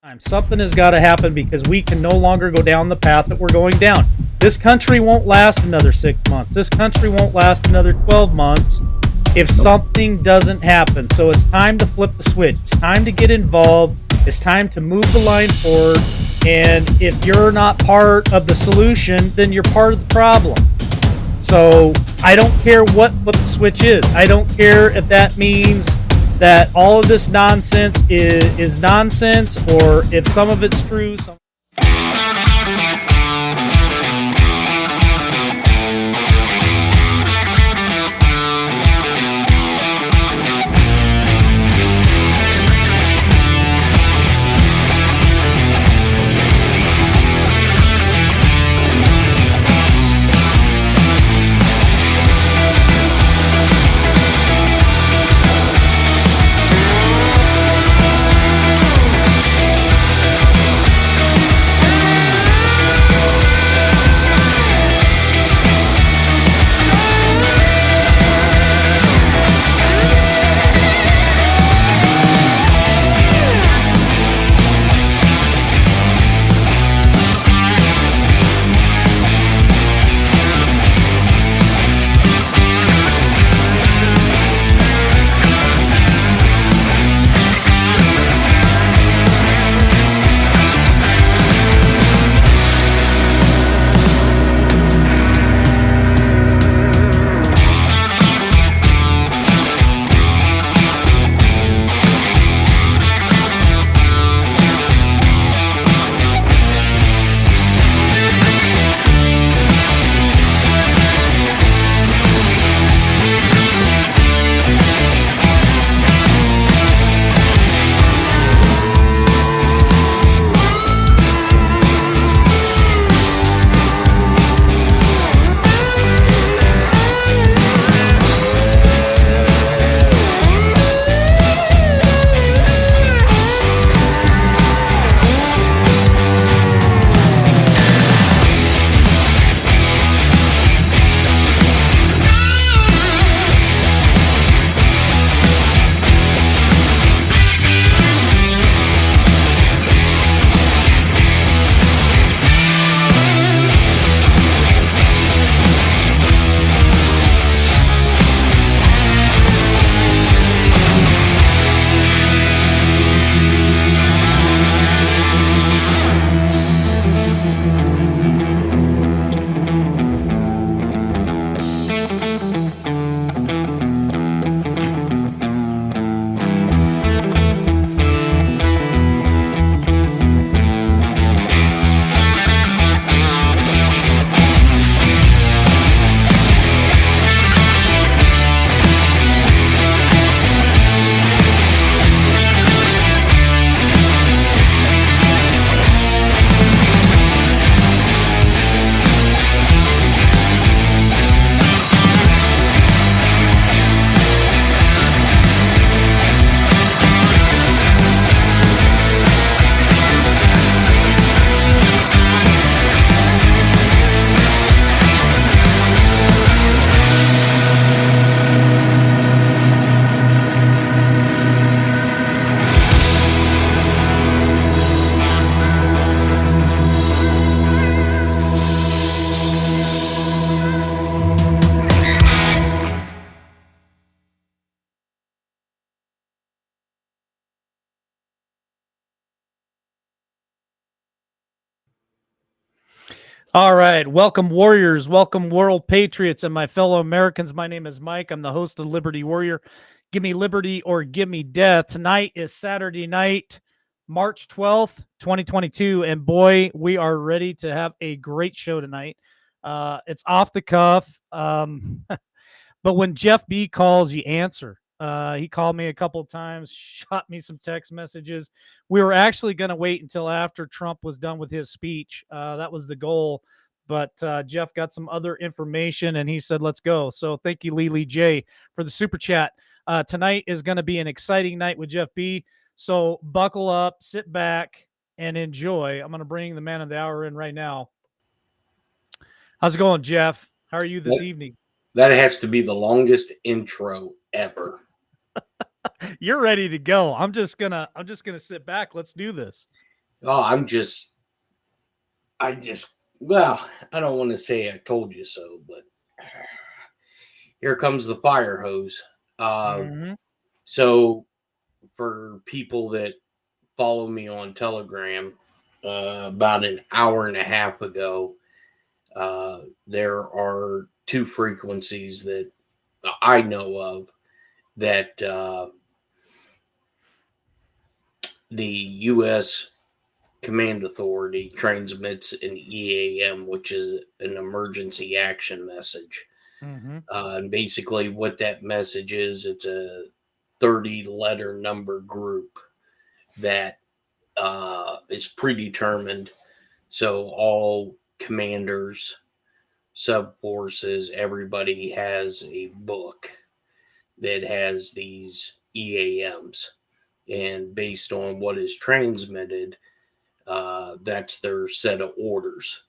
time. Something has got to happen because we can no longer go down the path that we're going down. This country won't last another 6 months. This country won't last another 12 months if something doesn't happen. So it's time to flip the switch. It's time to get involved. It's time to move the line forward. And if you're not part of the solution, then you're part of the problem. So I don't care what flip the switch is. I don't care if that means that all of this nonsense is nonsense, or if some of it's true. All right. Welcome, Warriors. Welcome, World Patriots, and my fellow Americans. My name is Mike. I'm the host of Liberty Warrior. Give me liberty or give me death. Tonight is Saturday night, March 12th, 2022. And boy, we are ready to have a great show tonight. It's off the cuff. But when Jeff B calls, you answer. He called me a couple of times, shot me some text messages. We were actually going to wait until after Trump was done with his speech. That was the goal. But Jeff got some other information, and he said, let's go. So thank you, Lily J, for the super chat. Tonight is going to be an exciting night with Jeff B. So buckle up, sit back, and enjoy. I'm going to bring the man of the hour in right now. How's it going, Jeff? How are you this evening? That has to be the longest intro ever. You're ready to go. I'm just gonna sit back. Let's do this. Oh, well, I don't want to say I told you so, but here comes the fire hose. Uh, Mm-hmm. so, for people that follow me on Telegram, about an hour and a half ago, there are two frequencies that I know of that the U.S. Command Authority transmits an EAM, which is an emergency action message. Mm-hmm. And basically, what that message is, it's a 30-letter number group that is predetermined. So, all commanders, sub forces, everybody has a book that has these EAMs. And based on what is transmitted, that's their set of orders.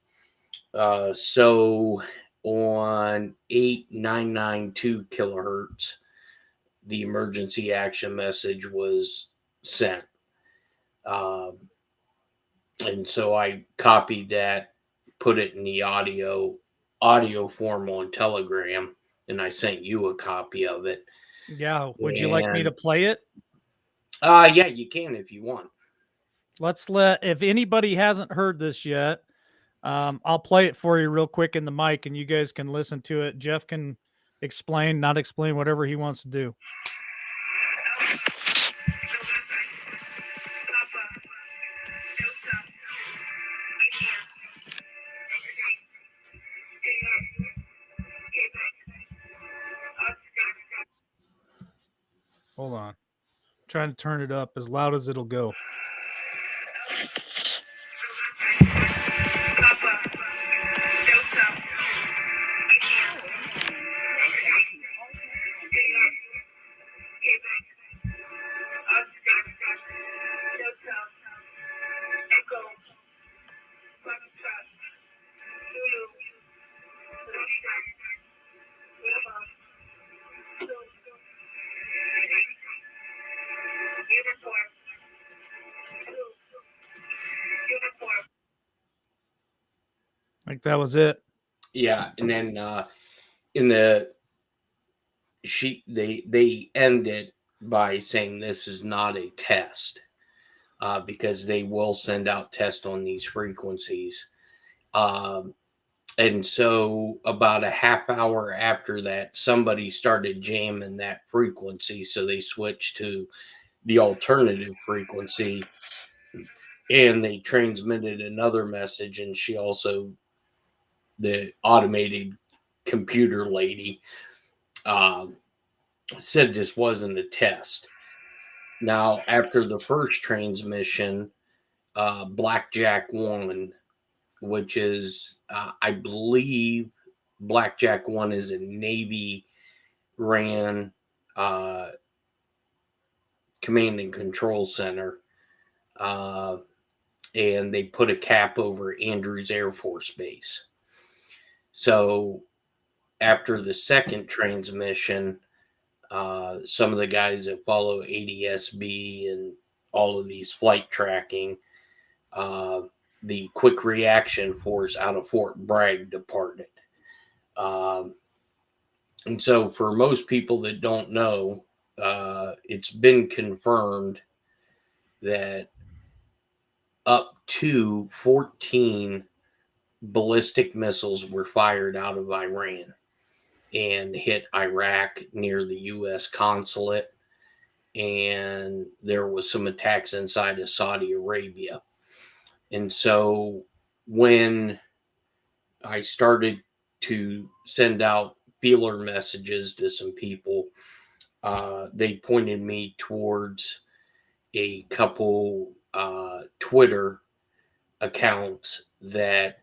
So on 8992 kilohertz, the emergency action message was sent. Um, and so I copied that, put it in the audio form on Telegram, and I sent you a copy of it. Yeah. Would you like me to And play it? yeah, you can if you want. If anybody hasn't heard this yet, I'll play it for you real quick in the mic and you guys can listen to it. Jeff can explain, not explain, whatever he wants to do. Hold on. Trying to turn it up as loud as it'll go. Like that was it. Yeah, and then in the sheet they end it by saying this is not a test, because they will send out tests on these frequencies. Um, and so about a half hour after that, somebody started jamming that frequency, so they switched to the alternative frequency, and they transmitted another message. And she also, the automated computer lady, um, said this wasn't a test. Now, after the first transmission, Blackjack 1, which is, I believe, Blackjack 1 is a Navy ran uh, command and control center. Uh, and they put a cap over Andrews Air Force Base. So after the second transmission, some of the guys that follow ADSB and all of these flight tracking, uh, the quick reaction force out of Fort Bragg departed. Um, and so, for most people that don't know, it's been confirmed that up to 14 ballistic missiles were fired out of Iran and hit Iraq near the U.S. consulate. And there was some attacks inside of Saudi Arabia. And so when I started to send out feeler messages to some people, they pointed me towards a couple Twitter accounts that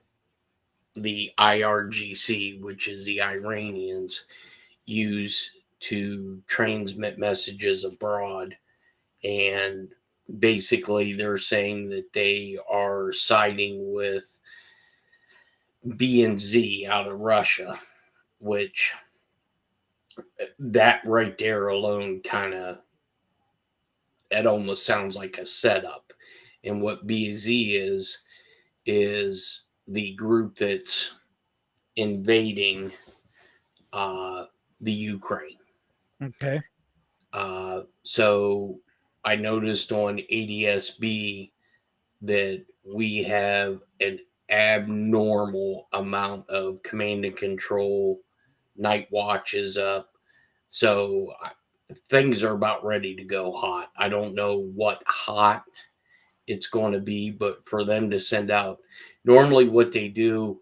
the IRGC, which is the Iranians, use to transmit messages abroad. And basically, they're saying that they are siding with B and Z out of Russia, which that right there alone kind of, it almost sounds like a setup. and what BZ is the group that's invading the Ukraine. Okay. So I noticed on ADSB that we have an abnormal amount of command and control night watches up. So things are about ready to go hot. I don't know what hot it's going to be, but for them to send out, normally what they do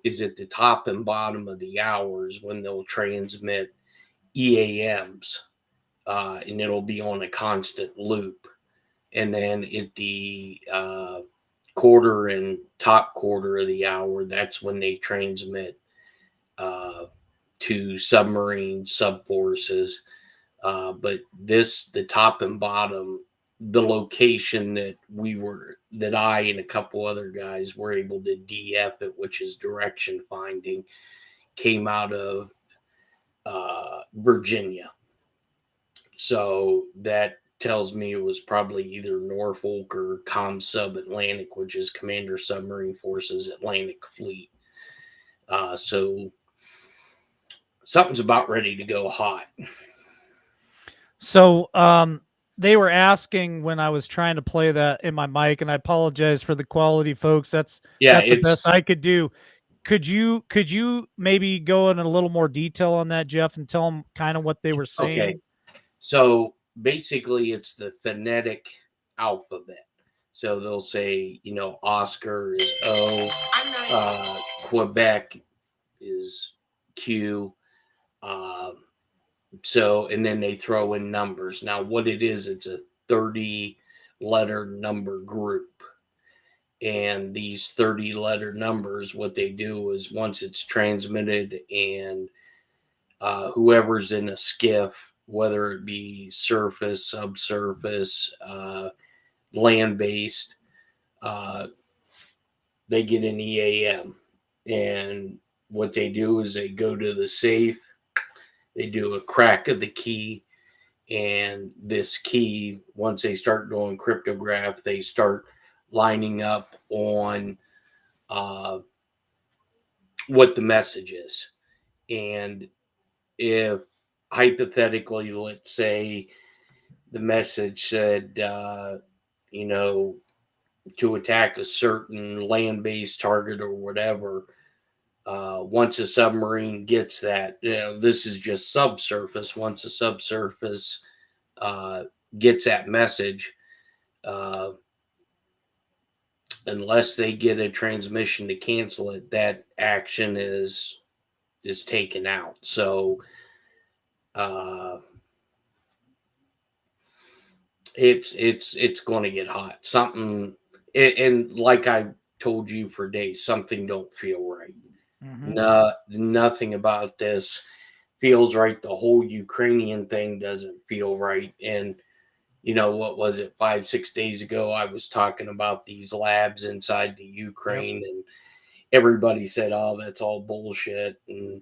is at the top and bottom of the hours when they'll transmit EAMs, and it'll be on a constant loop. And then at the quarter and top quarter of the hour, that's when they transmit to submarine subforces. But the top and bottom, the location that I and a couple other guys were able to DF it, which is direction finding, came out of Virginia. So that tells me it was probably either Norfolk or ComSub Atlantic, which is Commander Submarine Forces Atlantic Fleet. So something's about ready to go hot. So they were asking when I was trying to play that in my mic, and I apologize for the quality, folks. That's the best I could do. Could you maybe go in a little more detail on that, Jeff, and tell them kind of what they were saying? Okay. So basically, it's the phonetic alphabet. So they'll say, Oscar is O, Quebec is Q. So, and then they throw in numbers. Now, what it is, it's a 30-letter number group. And these 30-letter numbers, what they do is once it's transmitted and whoever's in a skiff, whether it be surface, subsurface, land-based, they get an EAM. And what they do is they go to the safe, they do a crack of the key, and this key, once they start doing cryptograph, they start lining up on what the message is. And if hypothetically, let's say the message said, to attack a certain land-based target or whatever, once a submarine gets that, this is just subsurface. Once a subsurface gets that message, unless they get a transmission to cancel it, that action is taken out. So it's going to get hot. Something, and like I told you for days, something don't feel right. No, nothing about this feels right. The whole Ukrainian thing doesn't feel right. And what was it, 5-6 days ago, I was talking about these labs inside the Ukraine, and everybody said, oh, that's all bullshit. And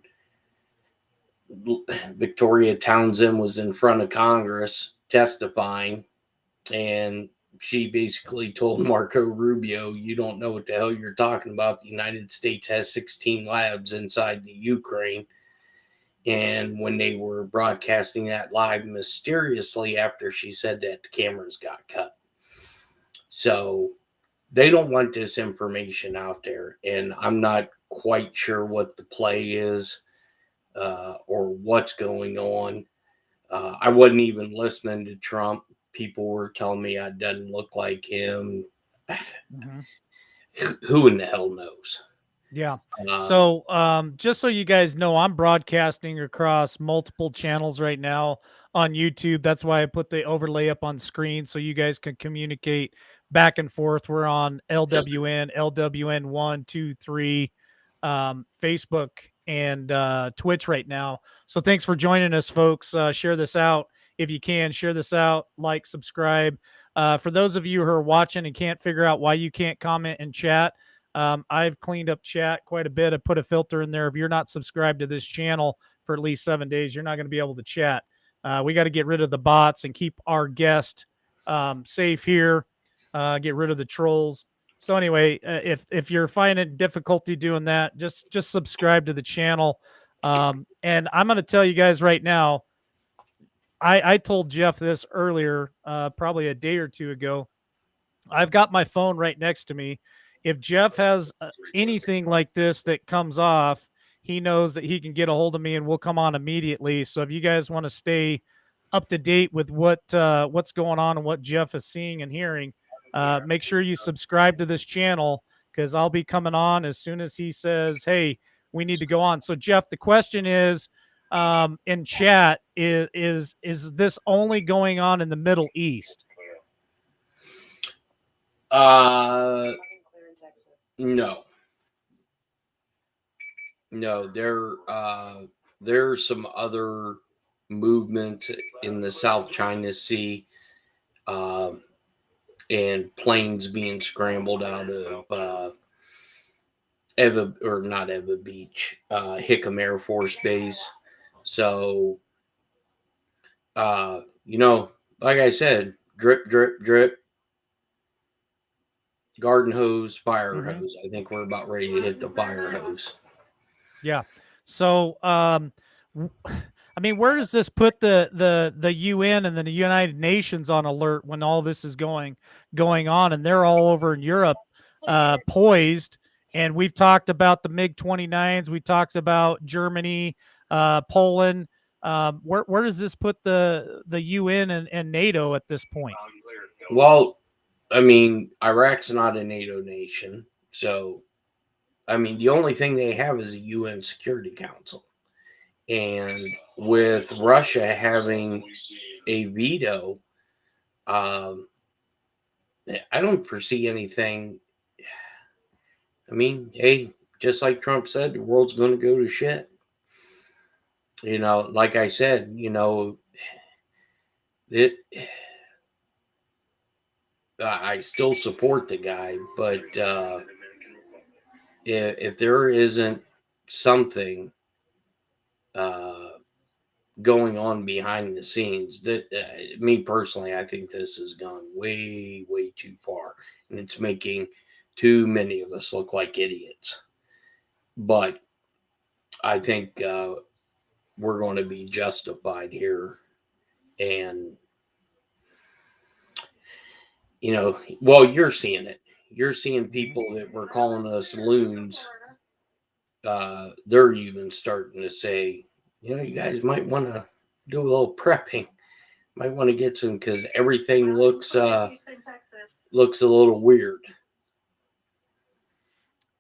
Victoria Townsend was in front of Congress testifying, and she basically told Marco Rubio, you don't know what the hell you're talking about. The United States has 16 labs inside the Ukraine. And when they were broadcasting that live, mysteriously after she said that, the cameras got cut. So they don't want this information out there. And I'm not quite sure what the play is or what's going on. I wasn't even listening to Trump. People were telling me I doesn't look like him. Who in the hell knows? Yeah. So just so you guys know, I'm broadcasting across multiple channels right now on YouTube. That's why I put the overlay up on screen so you guys can communicate back and forth. We're on LWN, LWN 1, 2, 3, Facebook, and Twitch right now. So thanks for joining us, folks. Share this out if you can. Share this out, like, subscribe. For those of you who are watching and can't figure out why you can't comment and chat, I've cleaned up chat quite a bit. I put a filter in there. If you're not subscribed to this channel for at least 7 days, you're not going to be able to chat. We got to get rid of the bots and keep our guest safe here. get rid of the trolls. So anyway, if you're finding difficulty doing that, just subscribe to the channel. And I'm going to tell you guys right now, I told Jeff this earlier, probably a day or two ago. I've got my phone right next to me. If Jeff has anything like this that comes off, he knows that he can get a hold of me and we'll come on immediately. So if you guys want to stay up to date with what's going on and what Jeff is seeing and hearing, make sure you subscribe to this channel because I'll be coming on as soon as he says, "Hey, we need to go on." So Jeff, the question is in chat is this only going on in the Middle East? No. No, there's some other movement in the South China Sea, and planes being scrambled out of Eva, or not Eva Beach, Hickam Air Force Base. So, like I said, drip, drip, drip, garden hose, fire hose. I think we're about ready to hit the fire hose. Yeah. So, I mean, where does this put the UN and the United Nations on alert when all this is going on, and they're all over in Europe, poised? And we've talked about the MiG-29s. We talked about Germany, Poland. Where does this put the UN and NATO at this point? Well, I mean, Iraq's not a NATO nation, so I mean, the only thing they have is a UN Security Council. And with Russia having a veto, I don't foresee anything. I mean, hey, just like Trump said, the world's going to go to shit. Like I said, I still support the guy, but if there isn't something going on behind the scenes, that me personally, I think this has gone way, way too far, and it's making too many of us look like idiots. But I think we're going to be justified here, and well, you're seeing it. You're seeing people that were calling us loons. They're even starting to say, you guys might want to do a little prepping. Might want to get some, because everything looks a little weird.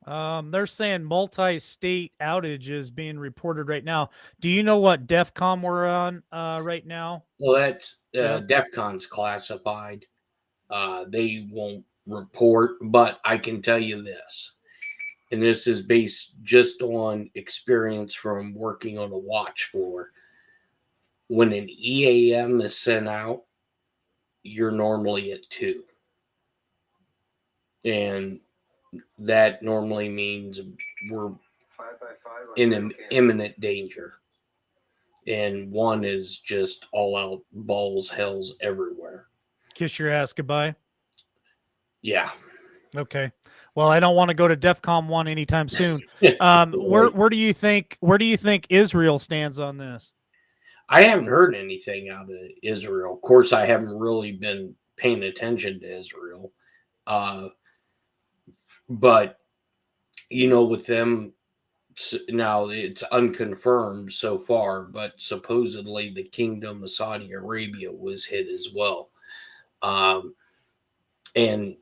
They're saying multi-state outage is being reported right now. Do you know what DEFCON we're on right now? Well, that's DEFCON's classified. They won't report, but I can tell you this, and this is based just on experience from working on a watch floor. When an EAM is sent out, you're normally at 2. And that normally means we're in imminent danger. And 1 is just all out balls, hells everywhere. Kiss your ass goodbye. Yeah. Okay. Well, I don't want to go to DEFCON 1 anytime soon. Where do you think Israel stands on this? I haven't heard anything out of Israel. Of course, I haven't really been paying attention to Israel. But, with them, now it's unconfirmed so far, but supposedly the Kingdom of Saudi Arabia was hit as well. And,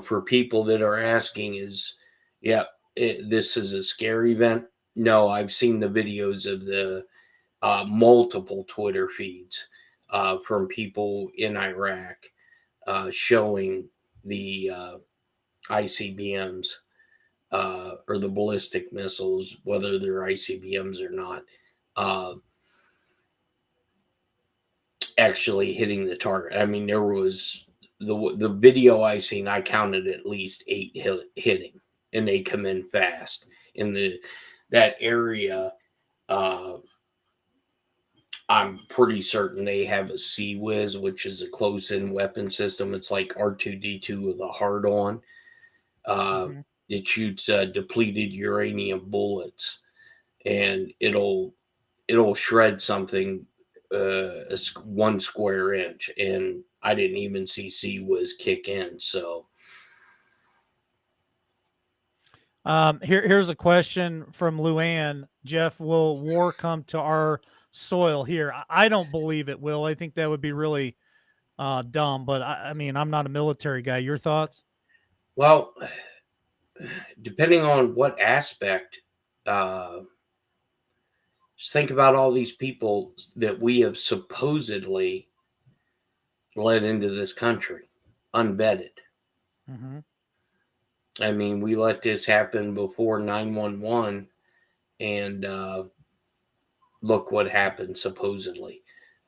for people that are asking this is a scary event. No, I've seen the videos of the multiple Twitter feeds from people in Iraq showing the ICBMs or the ballistic missiles, whether they're ICBMs or not, actually hitting the target. I mean, there was the video I seen, I counted at least 8 hitting, and they come in fast in that area. I'm pretty certain they have a Sea-Wiz, which is a close-in weapon system. It's like R2-D2 with a hard on. Mhm. It shoots depleted uranium bullets, and it'll shred something 1 square inch. And I didn't even see Sea-Wiz kick in. So Here's a question from Luann. Jeff, will war come to our soil here? I don't believe it will. I think that would be really dumb. But I mean, I'm not a military guy. Your thoughts? well, depending on what aspect, uh, just think about all these people that we have supposedly led into this country, unvetted. Mm-hmm. I mean, we let this happen before 911, and look what happened, supposedly.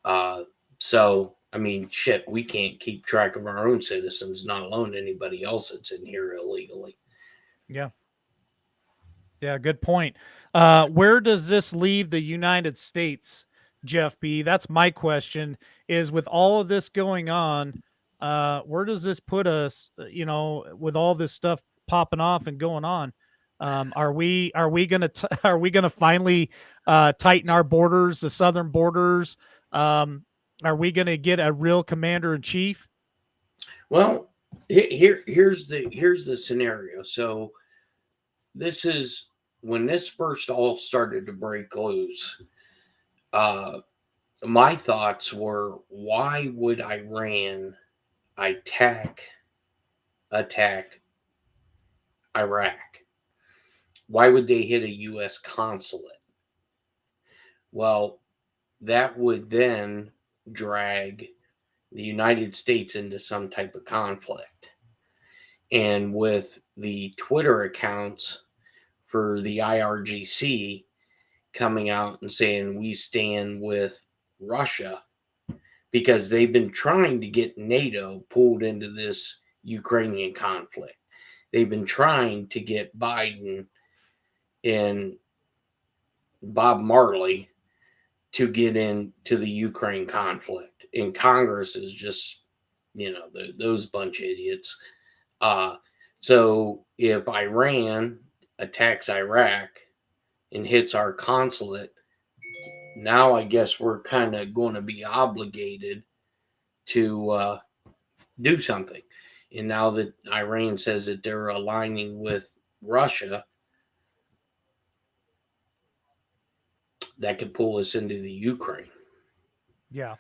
Uh, so, I mean, shit, we can't keep track of our own citizens, not alone anybody else that's in here illegally. Yeah. Yeah, good point. Where does this leave the United States, Jeff B? That's my question. Is with all of this going on, where does this put us? With all this stuff popping off and going on, are we gonna are we gonna finally tighten our borders, the southern borders? Are we gonna get a real commander in chief? Well, here's the scenario. So this is when this first all started to break loose. Uh, my thoughts were, why would Iran attack Iraq? Why would they hit a U.S. consulate? Well, that would then drag the United States into some type of conflict. And with the Twitter accounts for the IRGC coming out and saying we stand with Russia, because they've been trying to get NATO pulled into this Ukrainian conflict. They've been trying to get Biden and Bob Marley to get into the Ukraine conflict. And Congress is just, those bunch of idiots. Uh, so if Iran attacks Iraq and hits our consulate, now I guess we're kind of going to be obligated to do something. And now that Iran says that they're aligning with Russia, that could pull us into the Ukraine. Yeah.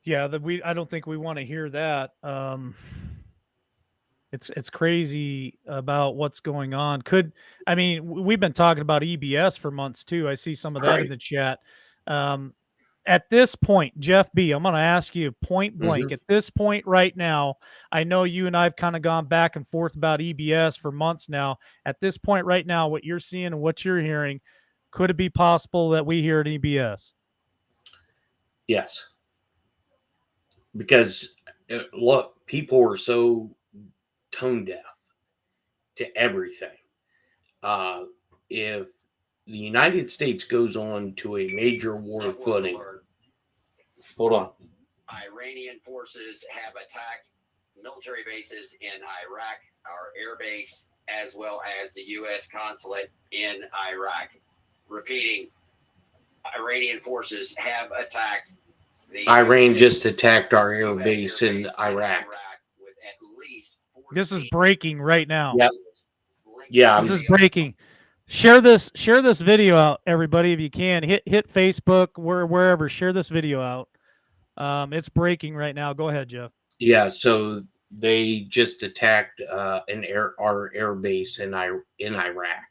Yeah, I don't think we want to hear that. It's crazy about what's going on. We've been talking about EBS for months too. I see some of that in Right. the chat. Um, at this point, Jeff B, I'm going to ask you point blank. Mm-hmm. At this point right now, I know you and I've kind of gone back and forth about EBS for months now. At this point right now, what you're seeing and what you're hearing, could it be possible that we hear an EBS? Yes. Because, look, people are so tone deaf to everything. If the United States goes on to a major war footing, hold on. Iranian forces have attacked military bases in Iraq, our air base, as well as the U.S. consulate in Iraq. Repeating, Iranian forces have attacked Iran just attacked our air base in Iraq. with at least This is breaking right now. Yep. Yeah. This is breaking. Share this video out, everybody, if you can. Hit Facebook, wherever. Share this video out. It's breaking right now. Go ahead, Jeff. Yeah. So they just attacked our air base in Iraq.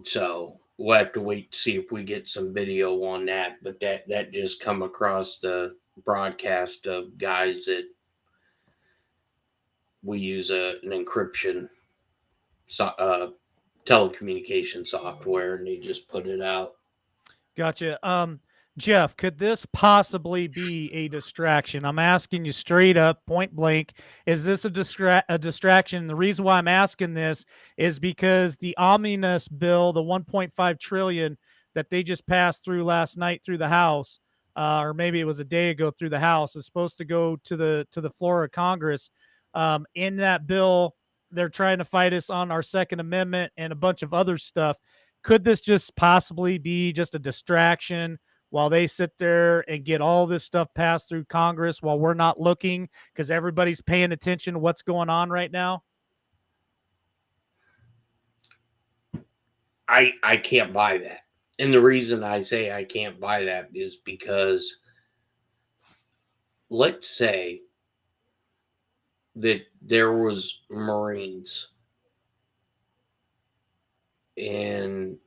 So we'll have to wait to see if we get some video on that. But that just come across the broadcast of guys that we use an encryption telecommunication software, and they just put it out. Gotcha. Jeff, could this possibly be a distraction? I'm asking you straight up, point blank. Is this a distraction? The reason why I'm asking this is because the omnibus bill, the 1.5 trillion that they just passed through last night through the House, or maybe it was a day ago through the House, is supposed to go to the floor of Congress. In that bill, they're trying to fight us on our Second Amendment and a bunch of other stuff. Could this just possibly be just a distraction while they sit there and get all this stuff passed through Congress while we're not looking because everybody's paying attention to what's going on right now? I can't buy that. And the reason I say I can't buy that is because let's say that there was Marines in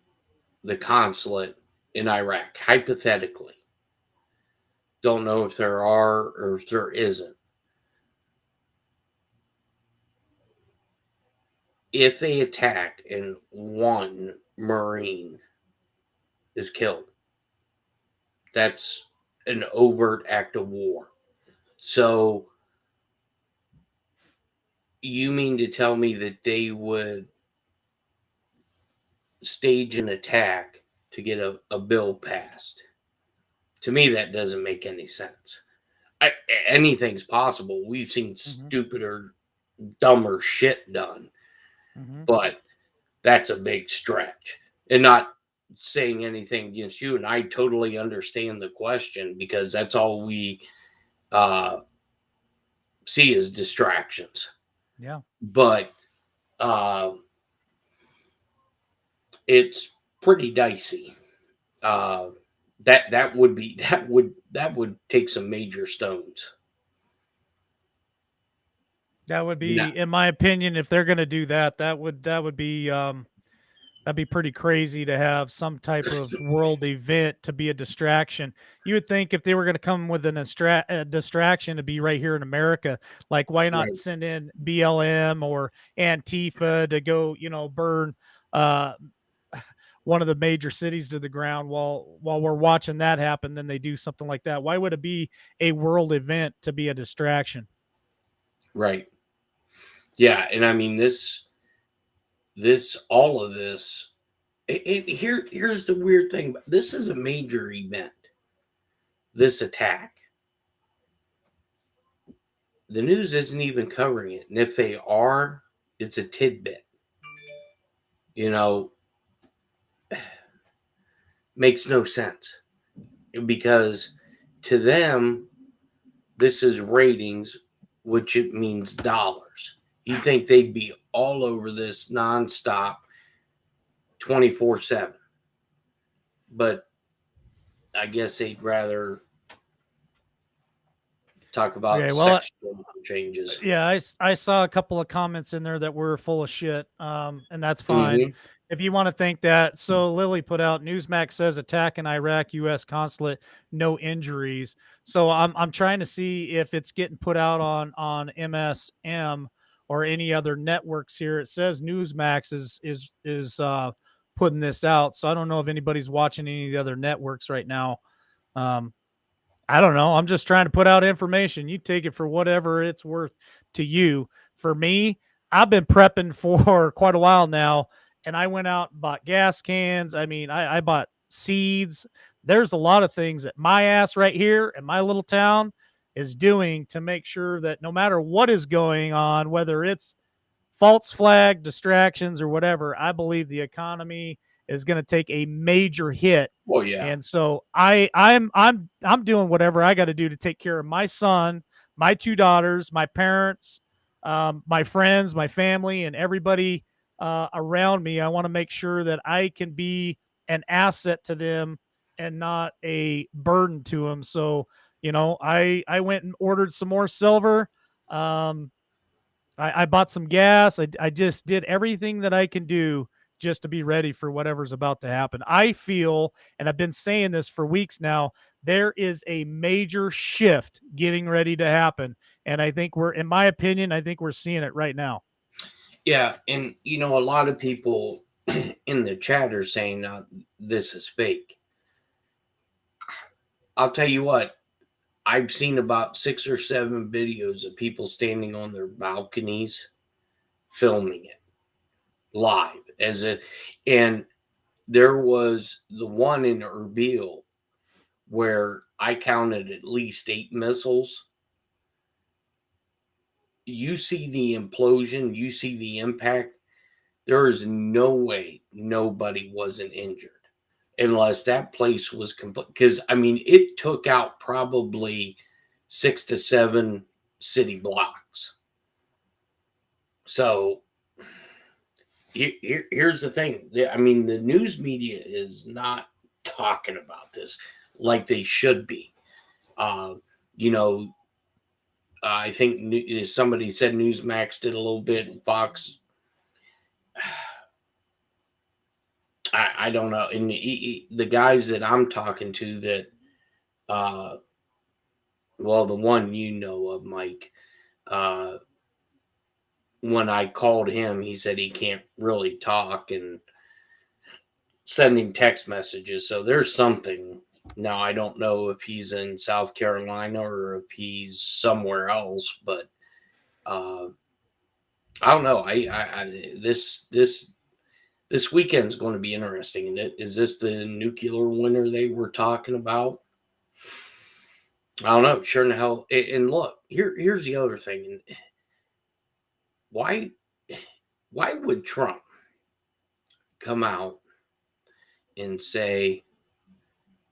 the consulate in Iraq, hypothetically. Don't know if there are or if there isn't. If they attack and one Marine is killed, that's an overt act of war. So you mean to tell me that they would stage an attack to get a bill passed? To me, that doesn't make any sense. Anything's possible. We've seen stupider, dumber shit done, but that's a big stretch. And not saying anything against you, and I totally understand the question because that's all we see as distractions. Yeah. But it's pretty dicey. That would take some major stones. That would be, in my opinion, if they're going to do that, that would be that'd be pretty crazy to have some type of world event to be a distraction. You would think if they were going to come with a distraction to be right here in America, like why not send in BLM or Antifa to go, burn one of the major cities to the ground while we're watching that happen? Then they do something like that. Why would it be a world event to be a distraction? Right. Yeah, and I mean all of this. Here's the weird thing. This is a major event. This attack. The news isn't even covering it, and if they are, it's a tidbit. Makes no sense because to them, this is ratings, which it means dollars. You think they'd be all over this nonstop 24/7. But I guess they'd rather talk about sexual changes. Yeah, I saw a couple of comments in there that were full of shit, and that's fine. If you want to think that. So Lily put out, Newsmax says attack in Iraq, U.S. consulate, no injuries. So I'm trying to see if it's getting put out on MSM or any other networks here. It says Newsmax is putting this out. So I don't know if anybody's watching any of the other networks right now. I don't know. I'm just trying to put out information. You take it for whatever it's worth to you. For me, I've been prepping for quite a while now, and I went out and bought gas cans. I mean, I bought seeds. There's a lot of things that my ass right here in my little town is doing to make sure that no matter what is going on, whether it's false flag, distractions, or whatever, I believe the economy is going to take a major hit. Well, yeah. And so I'm doing whatever I got to do to take care of my son, my two daughters, my parents, my friends, my family, and everybody around me. I want to make sure that I can be an asset to them and not a burden to them. So, I went and ordered some more silver. I bought some gas. I just did everything that I can do just to be ready for whatever's about to happen. I feel, and I've been saying this for weeks now, there is a major shift getting ready to happen. And I think in my opinion, I think we're seeing it right now. Yeah. And, a lot of people in the chat are saying this is fake. I'll tell you what, I've seen about 6 or 7 videos of people standing on their balconies filming it live and there was the one in Erbil where I counted at least 8 missiles. You see the implosion, you see the impact. There is no way nobody wasn't injured unless that place was complete. Because, I mean, it took out probably 6 to 7 city blocks. So here's the thing. I mean, the news media is not talking about this like they should be. You know, I think somebody said Newsmax did a little bit. Fox, I don't know. And the guys that I'm talking to that, well, the one you know of, Mike, when I called him, he said he can't really talk and sending text messages. So there's something. Now, I don't know if he's in South Carolina or if he's somewhere else, but I don't know. This weekend's going to be interesting. Is this the nuclear winter they were talking about? I don't know. Sure in the hell. And look, here's the other thing. Why would Trump come out and say,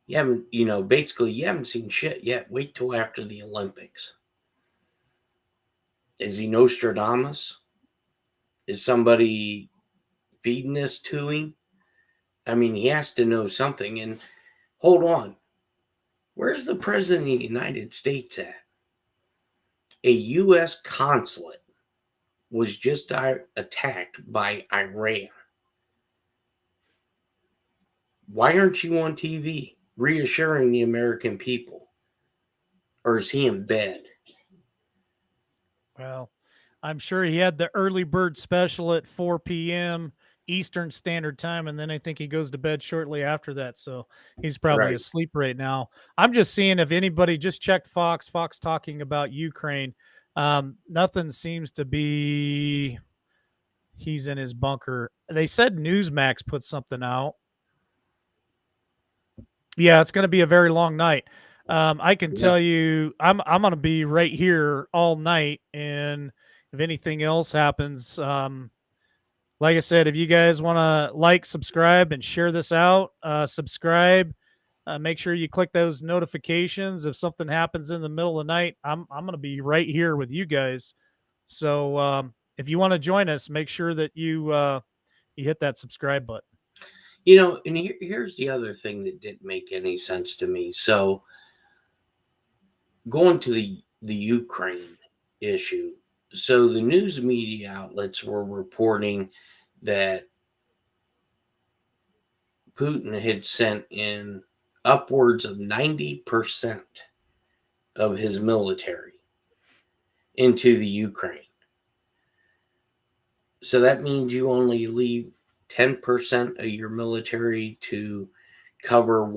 basically you haven't seen shit yet. Wait till after the Olympics. Is he Nostradamus? Is somebody feeding this to him? I mean, he has to know something. And hold on. Where's the president of the United States at? A U.S. consulate was just attacked by Iran. Why aren't you on TV reassuring the American people? Or is he in bed? Well, I'm sure he had the early bird special at 4 p.m. Eastern Standard Time, and then I think he goes to bed shortly after that. So he's probably Right. asleep right now. I'm just seeing if anybody just checked Fox talking about Ukraine. Nothing seems to be he's in his bunker. They said Newsmax put something out. Yeah, it's going to be a very long night. I can tell you, I'm going to be right here all night, and if anything else happens, like I said, if you guys want to like, subscribe, and share this out, subscribe. Make sure you click those notifications. If something happens in the middle of the night, I'm going to be right here with you guys. So if you want to join us, make sure that you hit that subscribe button. And here's the other thing that didn't make any sense to me. So going to the Ukraine issue. So the news media outlets were reporting that Putin had sent in upwards of 90% of his military into the Ukraine. So that means you only leave 10% of your military to cover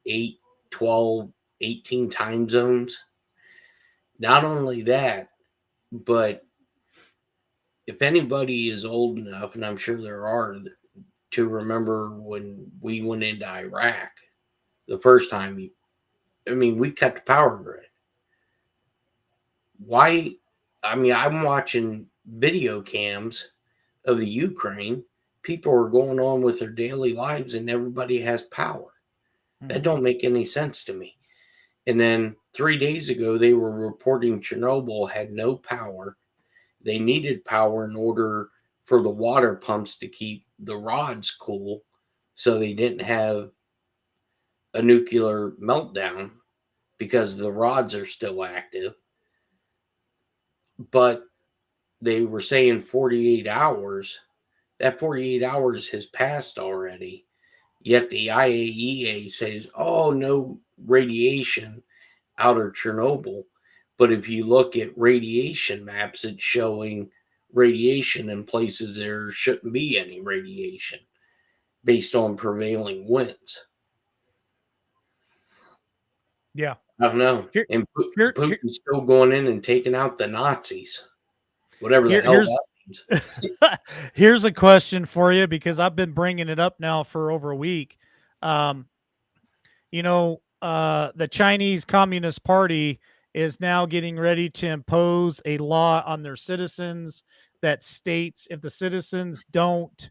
8, 12, 18 time zones. Not only that, but if anybody is old enough, and I'm sure there are, to remember when we went into Iraq the first time, we cut the power grid. Why? I'm watching video cams of the Ukraine. People are going on with their daily lives and everybody has power. That don't make any sense to me. And then 3 days ago, they were reporting Chernobyl had no power. They needed power in order for the water pumps to keep the rods cool so they didn't have a nuclear meltdown because the rods are still active. But they were saying 48 hours. That 48 hours has passed already. Yet the IAEA says, oh, no radiation out of Chernobyl. But if you look at radiation maps, it's showing radiation in places there shouldn't be any radiation based on prevailing winds. Yeah. I don't know. Here, And here, here, Putin's still going in and taking out the Nazis, whatever the hell here's that means. here's a question for you because I've been bringing it up now for over a week. Um, the Chinese Communist Party is now getting ready to impose a law on their citizens that states if the citizens don't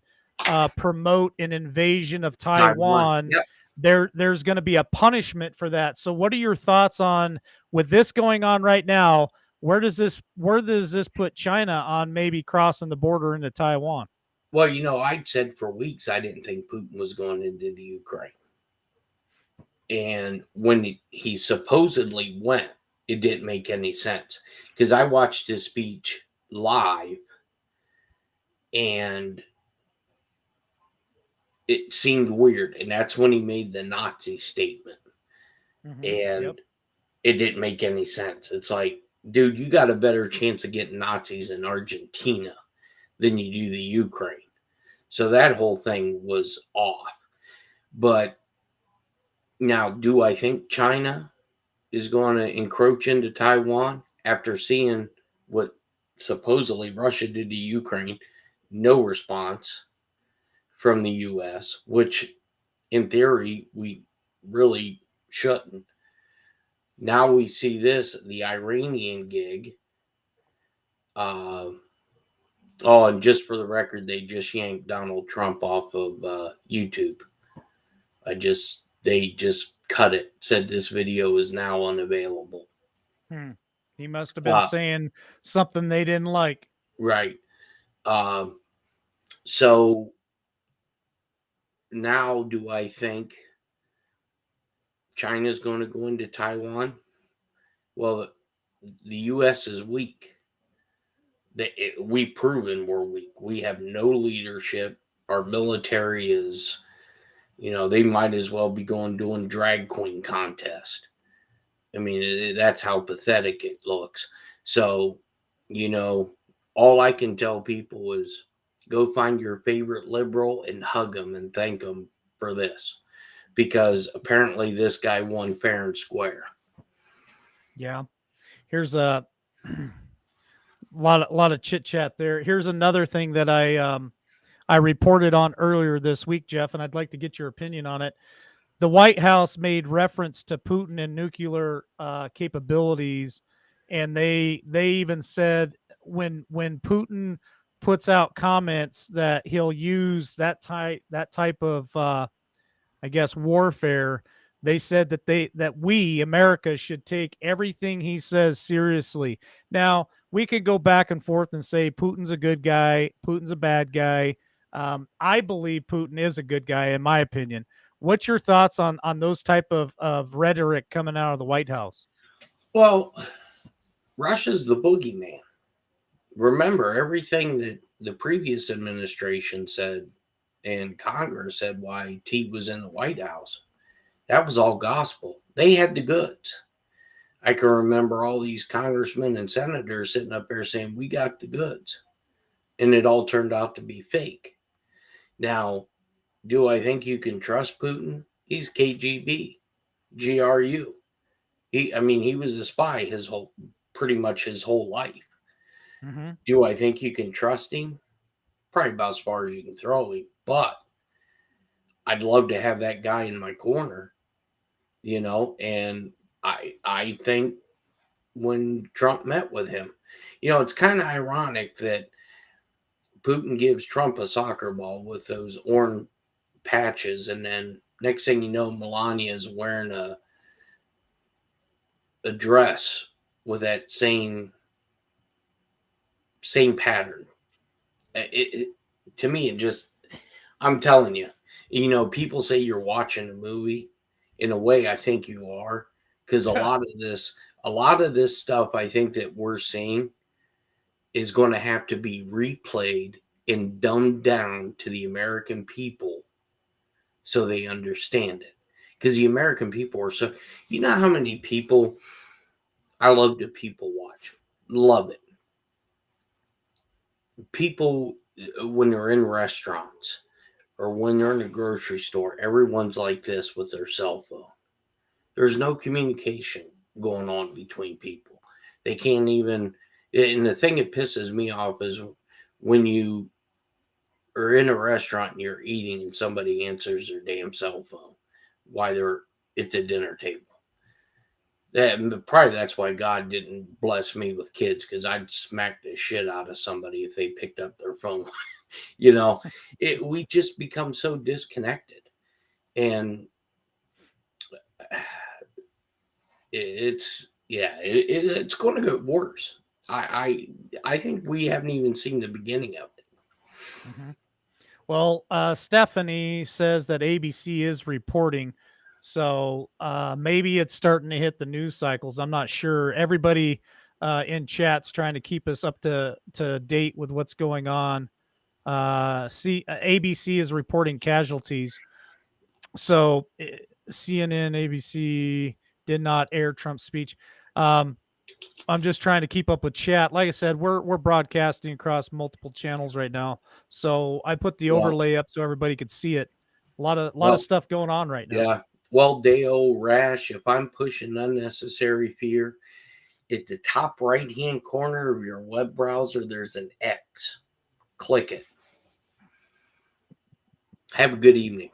promote an invasion of Taiwan, Yep. there's going to be a punishment for that. So, what are your thoughts on with this going on right now? Where does this put China on maybe crossing the border into Taiwan? Well, I said for weeks I didn't think Putin was going into the Ukraine. And when he supposedly went, it didn't make any sense because I watched his speech live and it seemed weird. And that's when he made the Nazi statement. And Yep. it didn't make any sense. It's like, dude, you got a better chance of getting Nazis in Argentina than you do the Ukraine. So that whole thing was off. But now, do I think China is going to encroach into Taiwan after seeing what supposedly Russia did to Ukraine? No response from the US, which in theory we really shouldn't. Now we see this, the Iranian gig. And just for the record, they just yanked Donald Trump off of YouTube. They just cut it. Said this video is now unavailable. He must have been saying something they didn't like. Right. So now, do I think China's going to go into Taiwan? Well, the U.S. is weak. We've proven we're weak. We have no leadership. Our military is, they might as well be doing drag queen contest. I mean, that's how pathetic it looks. So, all I can tell people is go find your favorite liberal and hug them and thank them for this. Because apparently this guy won fair and square. Yeah. Here's a lot of chit chat there. Here's another thing that I reported on earlier this week, Jeff, and I'd like to get your opinion on it. The White House made reference to Putin and nuclear capabilities, and they even said when Putin puts out comments that he'll use that type of I guess warfare. They said that we America should take everything he says seriously. Now we could go back and forth and say Putin's a good guy, Putin's a bad guy. I believe Putin is a good guy, in my opinion. What's your thoughts on those type of rhetoric coming out of the White House? Well, Russia's the boogeyman. Remember everything that the previous administration said and Congress said why T was in the White House. That was all gospel. They had the goods. I can remember all these congressmen and senators sitting up there saying, we got the goods. And it all turned out to be fake. Now, do I think you can trust Putin? He's KGB, GRU. He was a spy pretty much his whole life. Mm-hmm. Do I think you can trust him? Probably about as far as you can throw him. But I'd love to have that guy in my corner, and I think when Trump met with him, it's kind of ironic that Putin gives Trump a soccer ball with those orange patches, and then next thing you know, Melania is wearing a dress with that same pattern. To me, I'm telling you, people say you're watching a movie. In a way, I think you are, because a lot of this stuff I think that we're seeing is going to have to be replayed and dumbed down to the American people so they understand it. Because the American people are so, how many people, I love to people watch, love it. People, when they're in restaurants or when they're in a grocery store, everyone's like this with their cell phone. There's no communication going on between people. They can't even, and the thing that pisses me off is when you are in a restaurant and you're eating and somebody answers their damn cell phone while they're at the dinner table. Probably that's why God didn't bless me with kids, because I'd smack the shit out of somebody if they picked up their phone. We just become so disconnected, and it's going to get worse. I think we haven't even seen the beginning of it. Mm-hmm. Well, Stephanie says that ABC is reporting, so maybe it's starting to hit the news cycles. I'm not sure. Everybody in chat's trying to keep us up to date with what's going on. ABC is reporting casualties. So CNN, ABC did not air Trump's speech. I'm just trying to keep up with chat. Like I said, we're broadcasting across multiple channels right now. So I put the overlay up so everybody could see it. A lot of stuff going on right now. Yeah. Well, Dale Rash, if I'm pushing unnecessary fear, at the top right-hand corner of your web browser, there's an X. Click it. Have a good evening.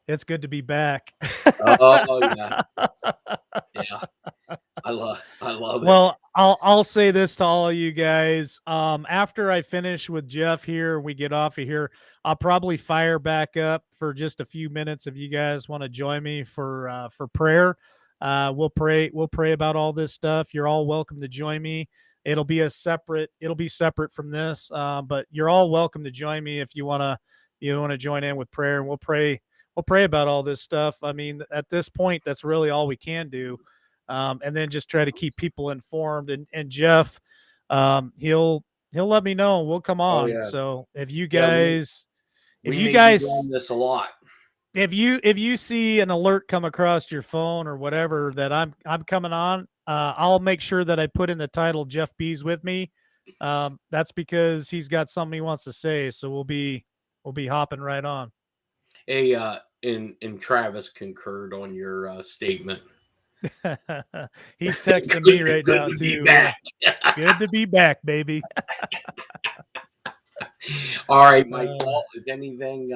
It's good to be back. Oh yeah. Yeah. I love it. Well, I'll say this to all of you guys. After I finish with Jeff here, we get off of here, I'll probably fire back up for just a few minutes if you guys want to join me for prayer. We'll pray about all this stuff. You're all welcome to join me. It'll be separate from this, but you're all welcome to join me if you want to join in with prayer, and we'll pray about all this stuff. I mean, at this point, that's really all we can do. And then just try to keep people informed. And Jeff, he'll let me know. We'll come on. Oh, yeah. So if you guys, we may be doing this a lot. If you see an alert come across your phone or whatever that I'm coming on, I'll make sure that I put in the title Jeff B's with me. That's because he's got something he wants to say. So we'll be hopping right on. Hey, and Travis concurred on your statement. He's texting me right now too. Good to be back, baby. All right, Mike. Well, if anything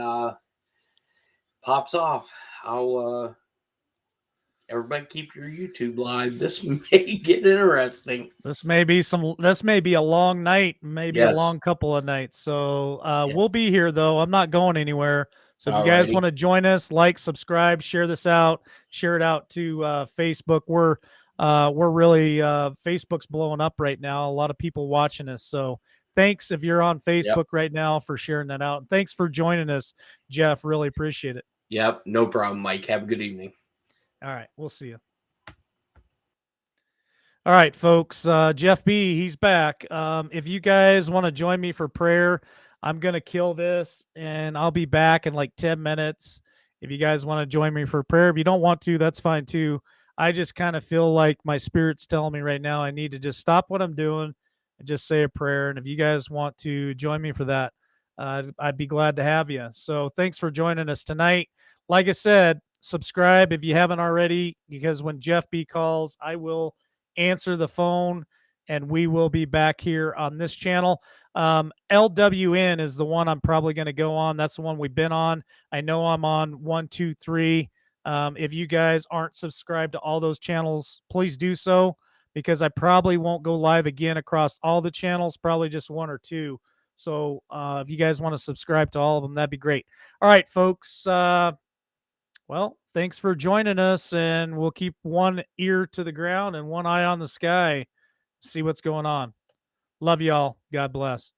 pops off, I'll everybody keep your YouTube live. This may get interesting. This may be a long night, maybe a long couple of nights. So we'll be here though. I'm not going anywhere. So if you guys want to join us, like, subscribe, share this out, share it out to Facebook. We're really Facebook's blowing up right now. A lot of people watching us. So thanks if you're on Facebook right now for sharing that out. And thanks for joining us, Jeff. Really appreciate it. Yep, no problem, Mike. Have a good evening. All right, we'll see you. All right, folks. Jeff B, he's back. If you guys want to join me for prayer, I'm going to kill this, and I'll be back in like 10 minutes. If you guys want to join me for prayer, if you don't want to, that's fine too. I just kind of feel like my spirit's telling me right now I need to just stop what I'm doing and just say a prayer. And if you guys want to join me for that, I'd be glad to have you. So thanks for joining us tonight. Like I said, subscribe if you haven't already, because when Jeff B calls, I will answer the phone, and we will be back here on this channel. LWN is the one I'm probably going to go on. That's the one we've been on. I know I'm on 1, 2, 3. If you guys aren't subscribed to all those channels, please do so, because I probably won't go live again across all the channels, probably just 1 or 2. So if you guys want to subscribe to all of them, that'd be great. All right, folks. Well, thanks for joining us, and we'll keep one ear to the ground and one eye on the sky. See what's going on. Love y'all. God bless.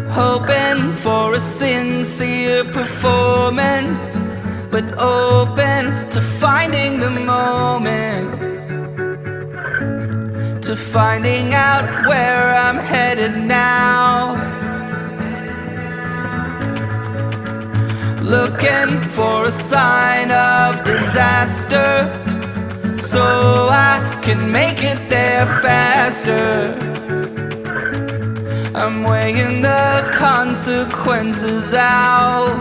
Hoping for a sincere performance, but open to finding the moment, to finding out where I'm headed now. Looking for a sign of disaster, so I can make it there faster. I'm weighing the consequences consequences out.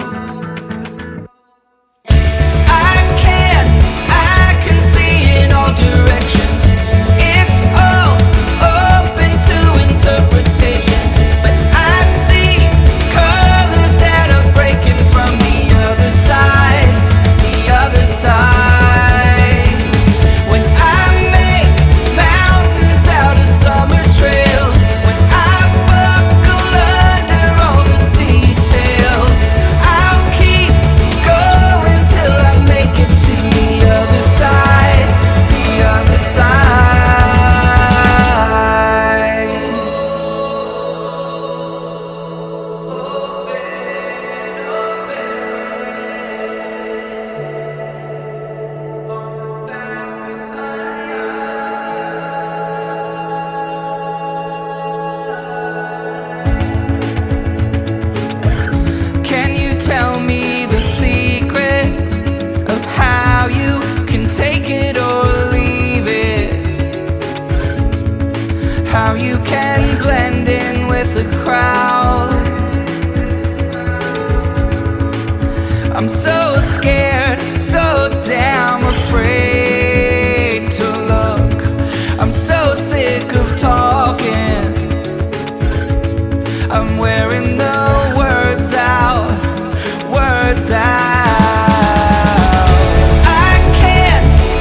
I can see in all directions. It's all open to interpretation, but I see colors that are breaking from the other side, the other side. When I make mountains out of summer trails, when I buckle under all the details, I'll keep going till I make it to the other side, the other side. Can you tell me the secret of how you can take it or leave it? How you can blend in with the crowd? I'm so scared, so damn afraid to look. I'm so sick of talking. I'm wearing the words out, words out.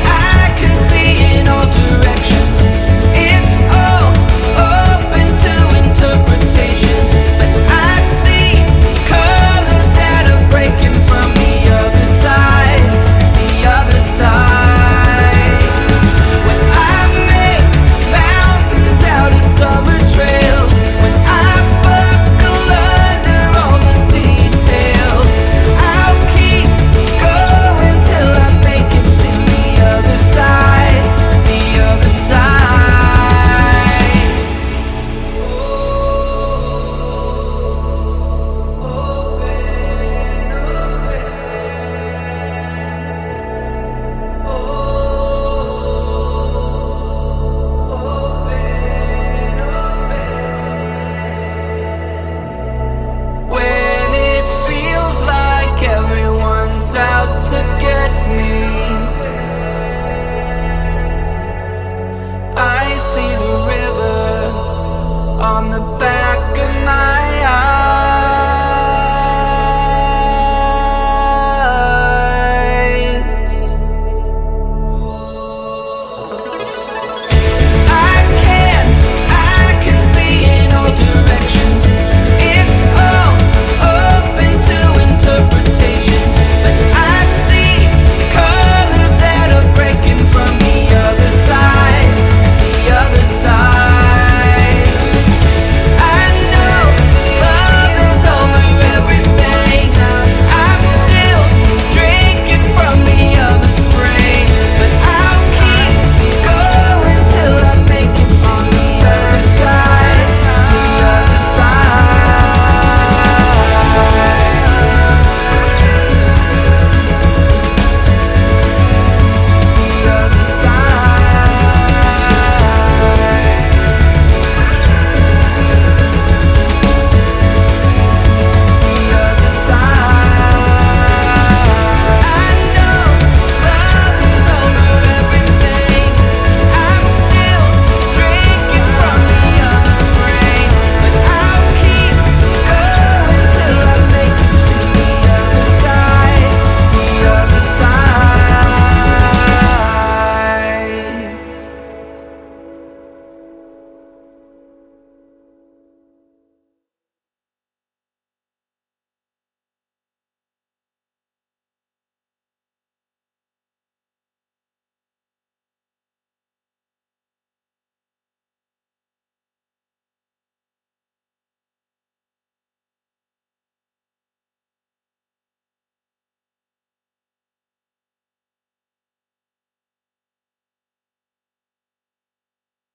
I can see in all directions. It's all open to interpretation, but I see colors that are breaking from the other side, the other side. When I make mountains out of summer trails, when I buckle under all the details, I'll keep going till I make it to the other side, the other side. When it feels like everyone's out to get me,